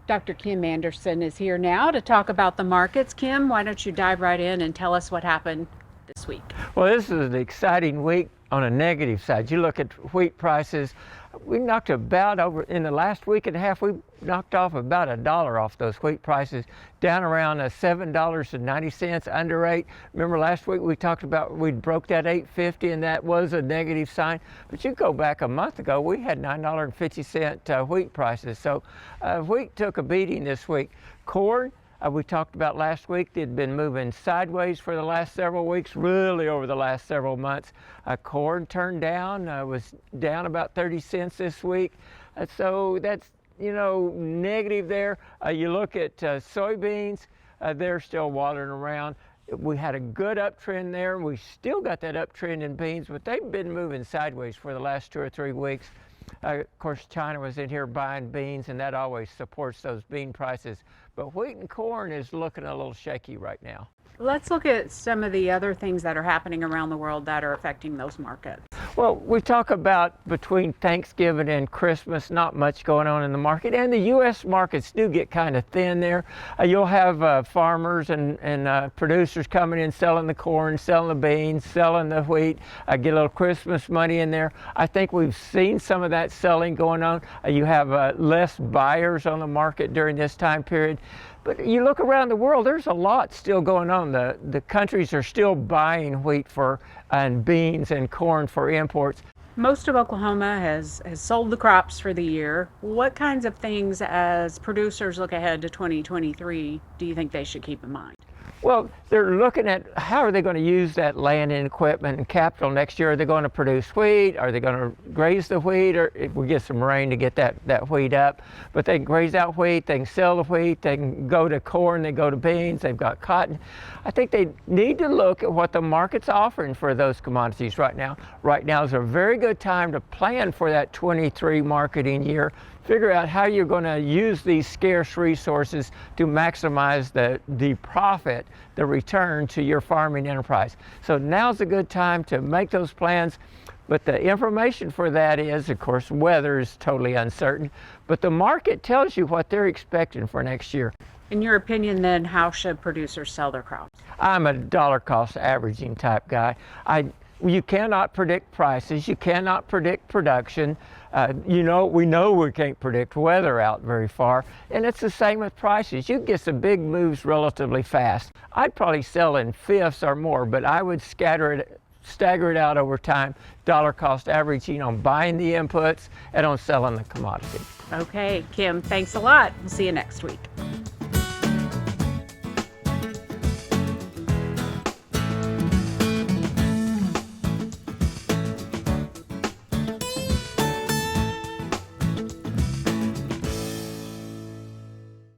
Dr. Kim Anderson is here now to talk about the markets. Kim, why don't you dive right in and tell us what happened this week? Well, this is an exciting week on a negative side. You look at wheat prices, we knocked about over, in the last week and a half, we knocked off about $1 off those wheat prices, down around $7.90 under 8. Remember last week we talked about we broke that 8.50 and that was a negative sign. But you go back a month ago, we had $9.50 wheat prices. So wheat took a beating this week. Corn, we talked about last week, they'd been moving sideways for the last several weeks, really over the last several months. Corn turned down, was down about 30 cents this week. So that's, negative there. You look at soybeans, they're still watering around. We had a good uptrend there. We still got that uptrend in beans, but they've been moving sideways for the last 2 or 3 weeks. Of course, China was in here buying beans, and that always supports those bean prices. But wheat and corn is looking a little shaky right now. Let's look at some of the other things that are happening around the world that are affecting those markets. Well, we talk about between Thanksgiving and Christmas, not much going on in the market, and the U.S. markets do get kind of thin there. You'll have farmers and producers coming in selling the corn, selling the beans, selling the wheat, get a little Christmas money in there. I think we've seen some of that selling going on. You have less buyers on the market during this time period. But you look around the world, there's a lot still going on. The countries are still buying wheat and beans and corn for imports. Most of Oklahoma has sold the crops for the year. What kinds of things, as producers look ahead to 2023, do you think they should keep in mind? Well, they're looking at how are they going to use that land and equipment and capital next year. Are they going to produce wheat? Are they going to graze the wheat? Or if we get some rain to get that wheat up? But they can graze out wheat, they can sell the wheat, they can go to corn, they go to beans, they've got cotton. I think they need to look at what the market's offering for those commodities right now. Right now is a very good time to plan for that 23 marketing year. Figure out how you're going to use these scarce resources to maximize the profit, the return to your farming enterprise. So now's a good time to make those plans. But the information for that is, of course, weather is totally uncertain. But the market tells you what they're expecting for next year. In your opinion, then, how should producers sell their crops? I'm a dollar cost averaging type guy. You cannot predict prices. You cannot predict production. We know we can't predict weather out very far. And it's the same with prices. You get some big moves relatively fast. I'd probably sell in fifths or more, but I would stagger it out over time, dollar cost averaging on buying the inputs and on selling the commodity. Okay, Kim, thanks a lot. We'll see you next week.